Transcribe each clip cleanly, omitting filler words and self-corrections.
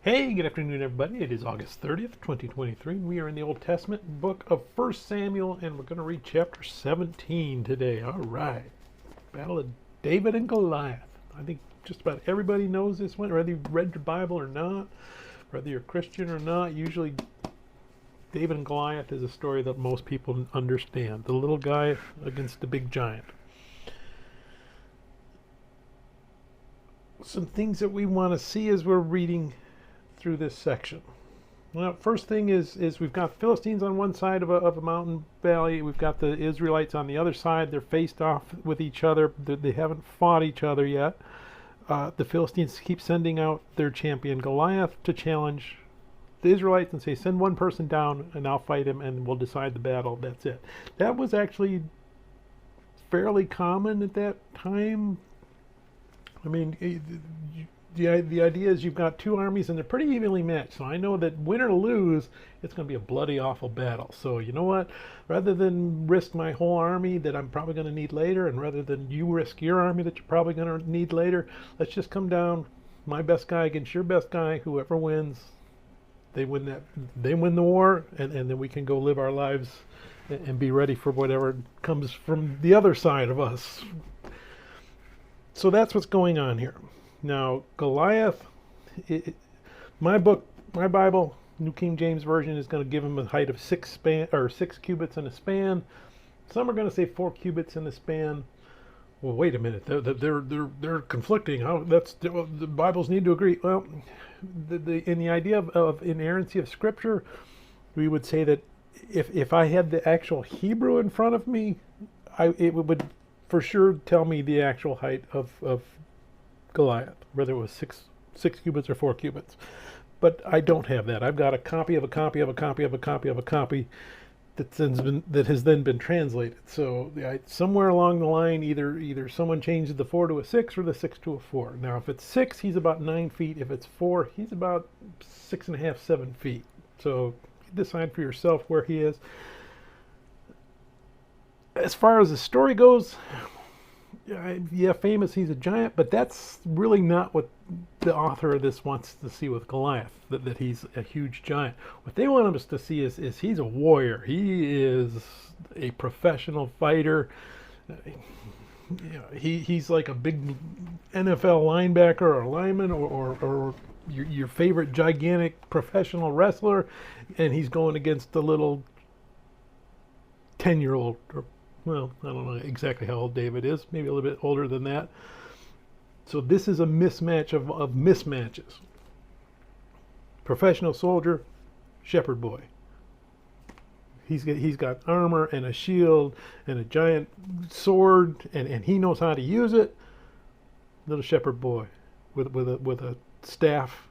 Hey, good afternoon, everybody. It is August 30th, 2023. We are in the Old Testament book of 1 Samuel, and we're going to read chapter 17 today. All right. Battle of David and Goliath. I think just about everybody knows this one, whether you've read your Bible or not, whether you're a Christian or not. Usually, David and Goliath is a story that most people understand. The little guy against the big giant. Some things that we want to see as we're reading through this section. Well, first thing is we've got Philistines on one side of a mountain valley. We've got the Israelites on the other side. They're faced off with each other. They haven't fought each other yet. The Philistines keep sending out their champion Goliath to challenge the Israelites and say, send one person down and I'll fight him and we'll decide the battle. That's it. That was actually fairly common at that time. I mean, the idea is you've got two armies and they're pretty evenly matched. So I know that win or lose, it's going to be a bloody, awful battle. So you know what? Rather than risk my whole army that I'm probably going to need later, and rather than you risk your army that you're probably going to need later, let's just come down, my best guy against your best guy. Whoever wins, they win that. They win the war, and then we can go live our lives and be ready for whatever comes from the other side of us. So that's what's going on here. Now, Goliath, my Bible, New King James Version, is going to give him a height of 6 cubits in a span. Some are going to say 4 cubits in a span. Well, wait a minute, they're conflicting. The Bibles need to agree. Well, in the idea of inerrancy of Scripture, we would say that if I had the actual Hebrew in front of me, it would for sure tell me the actual height of Goliath, whether it was six cubits or 4 cubits. But I don't have that. I've got a copy of a copy of a copy of a copy of a copy that has then been translated. So somewhere along the line, either someone changed the 4 to a 6 or the 6 to a 4. Now, if it's 6, he's about 9 feet. If it's 4, he's about 6.5, 7 feet. So decide for yourself where he is. As far as the story goes, yeah, famous, he's a giant, but that's really not what the author of this wants to see with Goliath, that he's a huge giant. What they want us to see is he's a warrior. He is a professional fighter. He's like a big NFL linebacker or lineman or your favorite gigantic professional wrestler, and he's going against the little 10-year-old, or well, I don't know exactly how old David is, maybe a little bit older than that. So this is a mismatch of mismatches. Professional soldier, shepherd boy. He's got armor and a shield and a giant sword, and he knows how to use it. Little shepherd boy with a staff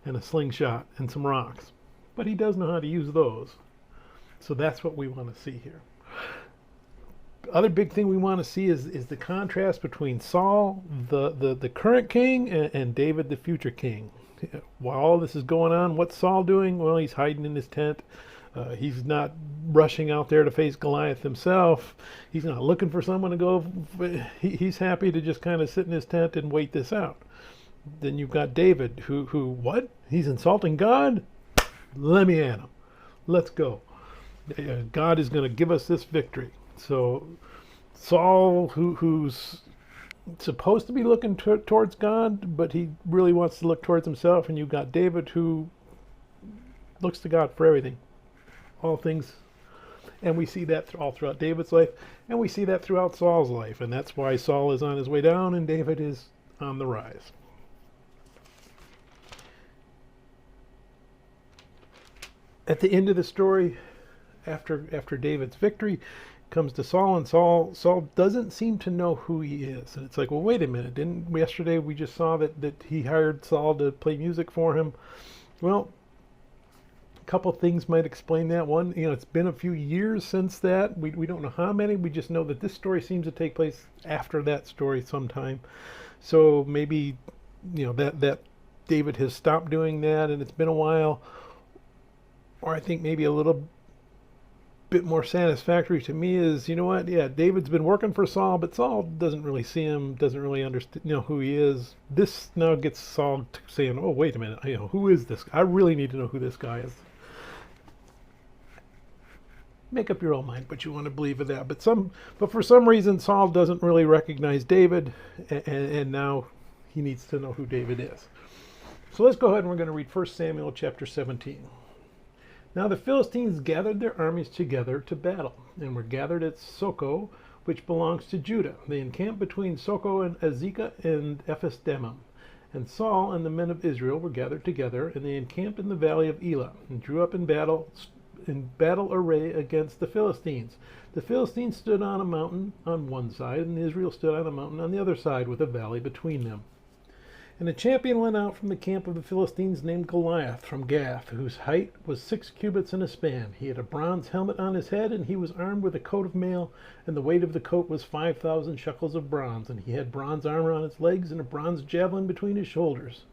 and a slingshot and some rocks. But he does know how to use those. So that's what we want to see here. Other big thing we want to see is the contrast between Saul, the current king, and David, the future king. While all this is going on, what's Saul doing? Well, he's hiding in his tent. He's not rushing out there to face Goliath himself. He's not looking for someone to go. He's happy to just kind of sit in his tent and wait this out. Then you've got David, who what? He's insulting God? Let me at him. Let's go. God is going to give us this victory. So Saul, who's supposed to be looking towards God, but he really wants to look towards himself, and you've got David, who looks to God for everything, all things, and we see that all throughout David's life, and we see that throughout Saul's life, and that's why Saul is on his way down and David is on the rise. At the end of the story, after David's victory, comes to Saul, and Saul doesn't seem to know who he is. And it's like, well, wait a minute, yesterday we just saw that he hired Saul to play music for him? Well, a couple things might explain that. One, it's been a few years since that. We don't know how many. We just know that this story seems to take place after that story sometime. So maybe that David has stopped doing that and it's been a while. Or I think maybe a little bit more satisfactory to me is, you know what? Yeah, David's been working for Saul, but Saul doesn't really see him, doesn't really understand, who he is. This now gets Saul saying, "Oh, wait a minute, who is this? I really need to know who this guy is." Make up your own mind what you want to believe of that. But for some reason, Saul doesn't really recognize David, and now he needs to know who David is. So let's go ahead and we're going to read 1 Samuel chapter 17. Now the Philistines gathered their armies together to battle, and were gathered at Socoh, which belongs to Judah. They encamped between Socoh and Azekah and Ephes-dammim. And Saul and the men of Israel were gathered together, and they encamped in the valley of Elah, and drew up in battle array against the Philistines. The Philistines stood on a mountain on one side, and Israel stood on a mountain on the other side, with a valley between them. And a champion went out from the camp of the Philistines named Goliath from Gath, whose height was 6 cubits and a span. He had a bronze helmet on his head, and he was armed with a coat of mail, and the weight of the coat was 5,000 shekels of bronze. And he had bronze armor on his legs, and a bronze javelin between his shoulders.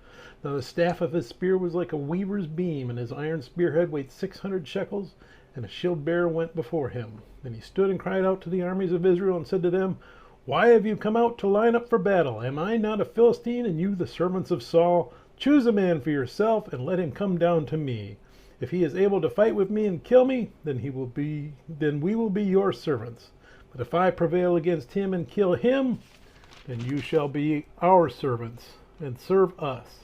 Now the staff of his spear was like a weaver's beam, and his iron spearhead weighed 600 shekels, and a shield bearer went before him. Then he stood and cried out to the armies of Israel, and said to them, "Why have you come out to line up for battle? Am I not a Philistine, and you the servants of Saul? Choose a man for yourself, and let him come down to me. If he is able to fight with me and kill me, then we will be your servants. But if I prevail against him and kill him, then you shall be our servants, and serve us."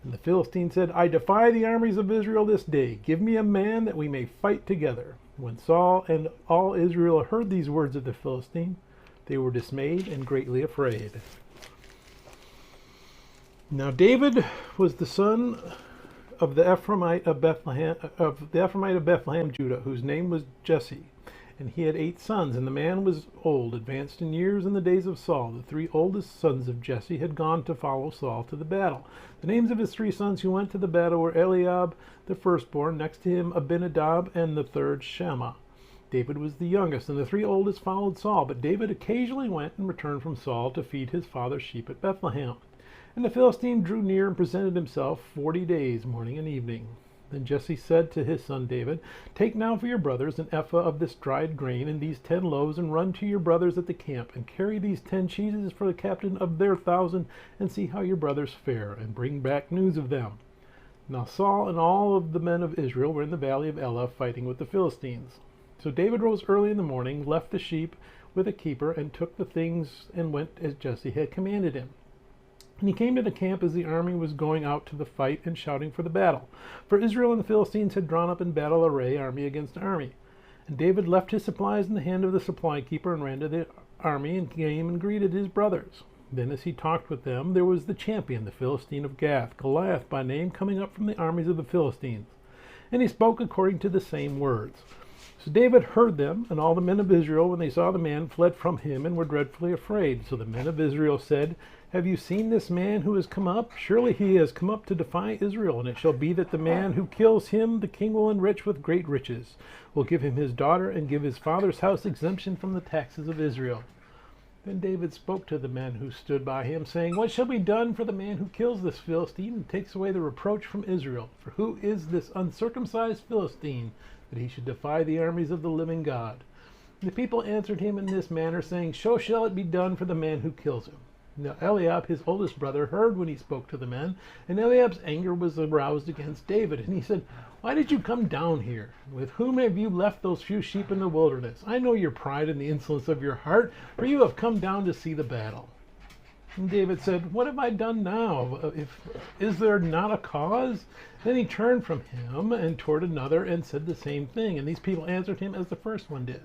And the Philistine said, "I defy the armies of Israel this day. Give me a man that we may fight together." When Saul and all Israel heard these words of the Philistine, they were dismayed and greatly afraid. Now David was the son of the Ephraimite of Bethlehem, Judah, whose name was Jesse. And he had 8 sons, and the man was old, advanced in years in the days of Saul. The 3 oldest sons of Jesse had gone to follow Saul to the battle. The names of his 3 sons who went to the battle were Eliab, the firstborn, next to him Abinadab, and the third Shammah. David was the youngest, and the 3 oldest followed Saul, but David occasionally went and returned from Saul to feed his father's sheep at Bethlehem. And the Philistine drew near and presented himself 40 days, morning and evening. Then Jesse said to his son David, "Take now for your brothers an ephah of this dried grain and these 10 loaves, and run to your brothers at the camp, and carry these 10 cheeses for the captain of their 1,000, and see how your brothers fare, and bring back news of them." Now Saul and all of the men of Israel were in the valley of Elah fighting with the Philistines. So David rose early in the morning, left the sheep with a keeper, and took the things and went as Jesse had commanded him. And he came to the camp as the army was going out to the fight and shouting for the battle. For Israel and the Philistines had drawn up in battle array, army against army. And David left his supplies in the hand of the supply keeper and ran to the army and came and greeted his brothers. Then as he talked with them, there was the champion, the Philistine of Gath, Goliath by name, coming up from the armies of the Philistines. And he spoke according to the same words. So David heard them, and all the men of Israel, when they saw the man, fled from him and were dreadfully afraid. So the men of Israel said, "Have you seen this man who has come up? Surely he has come up to defy Israel. And it shall be that the man who kills him, the king will enrich with great riches, will give him his daughter, and give his father's house exemption from the taxes of Israel." Then David spoke to the men who stood by him, saying, "What shall be done for the man who kills this Philistine and takes away the reproach from Israel? For who is this uncircumcised Philistine, that he should defy the armies of the living God?" And the people answered him in this manner, saying, "So shall it be done for the man who kills him." Now Eliab, his oldest brother, heard when he spoke to the men, and Eliab's anger was aroused against David. And he said, "Why did you come down here? With whom have you left those few sheep in the wilderness? I know your pride and the insolence of your heart, for you have come down to see the battle." And David said, "What have I done now? Is there not a cause?" Then he turned from him and toward another and said the same thing. And these people answered him as the first one did.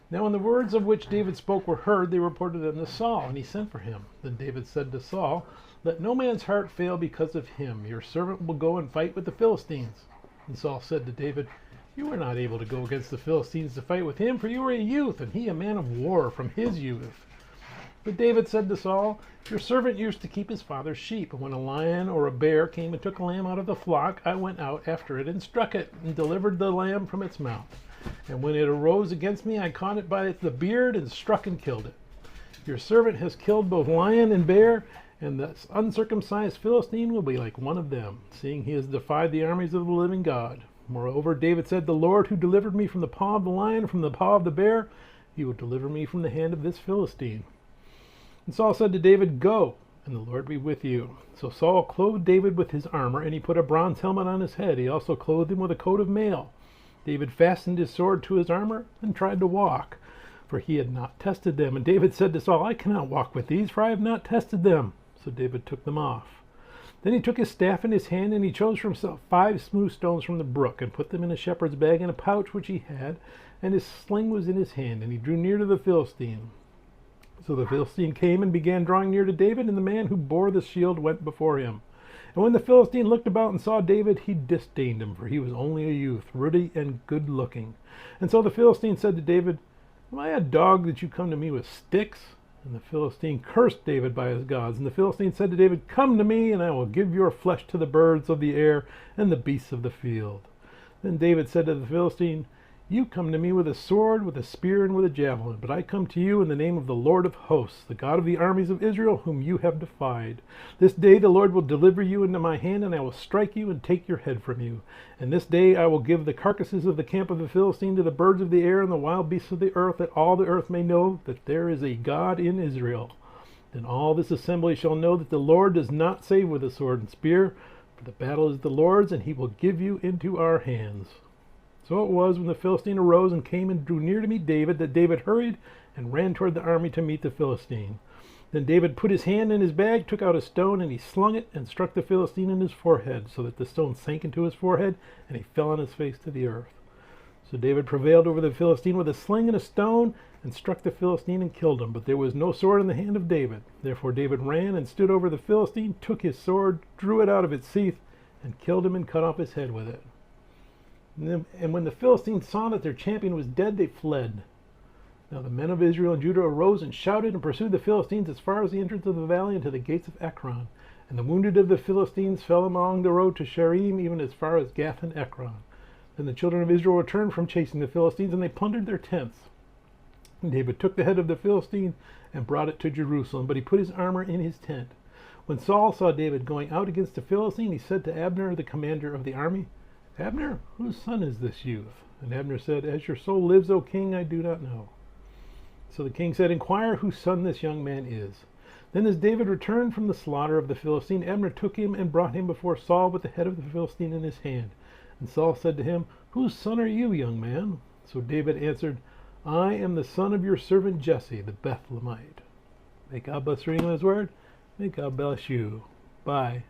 Now when the words of which David spoke were heard, they reported them to Saul, and he sent for him. Then David said to Saul, "Let no man's heart fail because of him. Your servant will go and fight with the Philistines." And Saul said to David, "You are not able to go against the Philistines to fight with him, for you are a youth, and he a man of war from his youth." But David said to Saul, "Your servant used to keep his father's sheep, and when a lion or a bear came and took a lamb out of the flock, I went out after it and struck it, and delivered the lamb from its mouth. And when it arose against me, I caught it by the beard and struck and killed it. Your servant has killed both lion and bear, and the uncircumcised Philistine will be like one of them, seeing he has defied the armies of the living God. Moreover, David said, the Lord who delivered me from the paw of the lion, from the paw of the bear, he will deliver me from the hand of this Philistine. And Saul said to David, go, and the Lord be with you. So Saul clothed David with his armor, and he put a bronze helmet on his head. He also clothed him with a coat of mail. David fastened his sword to his armor and tried to walk, for he had not tested them. And David said to Saul, I cannot walk with these, for I have not tested them. So David took them off. Then he took his staff in his hand, and he chose for himself 5 smooth stones from the brook, and put them in a shepherd's bag in a pouch which he had, and his sling was in his hand, and he drew near to the Philistine. So the Philistine came and began drawing near to David, and the man who bore the shield went before him. And when the Philistine looked about and saw David, he disdained him, for he was only a youth, ruddy and good-looking. And so the Philistine said to David, am I a dog that you come to me with sticks? And the Philistine cursed David by his gods. And the Philistine said to David, come to me, and I will give your flesh to the birds of the air and the beasts of the field. Then David said to the Philistine, you come to me with a sword, with a spear, and with a javelin, but I come to you in the name of the Lord of hosts, the God of the armies of Israel, whom you have defied. This day the Lord will deliver you into my hand, and I will strike you and take your head from you. And this day I will give the carcasses of the camp of the Philistine to the birds of the air and the wild beasts of the earth, that all the earth may know that there is a God in Israel. Then all this assembly shall know that the Lord does not save with a sword and spear, for the battle is the Lord's, and he will give you into our hands. So it was, when the Philistine arose and came and drew near to meet David, that David hurried and ran toward the army to meet the Philistine. Then David put his hand in his bag, took out a stone, and he slung it and struck the Philistine in his forehead, so that the stone sank into his forehead, and he fell on his face to the earth. So David prevailed over the Philistine with a sling and a stone, and struck the Philistine and killed him. But there was no sword in the hand of David. Therefore David ran and stood over the Philistine, took his sword, drew it out of its sheath, and killed him and cut off his head with it. And when the Philistines saw that their champion was dead, they fled. Now the men of Israel and Judah arose and shouted and pursued the Philistines as far as the entrance of the valley and to the gates of Ekron. And the wounded of the Philistines fell along the road to Sharim, even as far as Gath and Ekron. Then the children of Israel returned from chasing the Philistines, and they plundered their tents. And David took the head of the Philistine and brought it to Jerusalem, but he put his armor in his tent. When Saul saw David going out against the Philistine, he said to Abner, the commander of the army, Abner, whose son is this youth? And Abner said, as your soul lives, O king, I do not know. So the king said, inquire whose son this young man is. Then as David returned from the slaughter of the Philistine, Abner took him and brought him before Saul with the head of the Philistine in his hand. And Saul said to him, whose son are you, young man? So David answered, I am the son of your servant Jesse, the Bethlehemite. May God bless the reading of his word. May God bless you. Bye.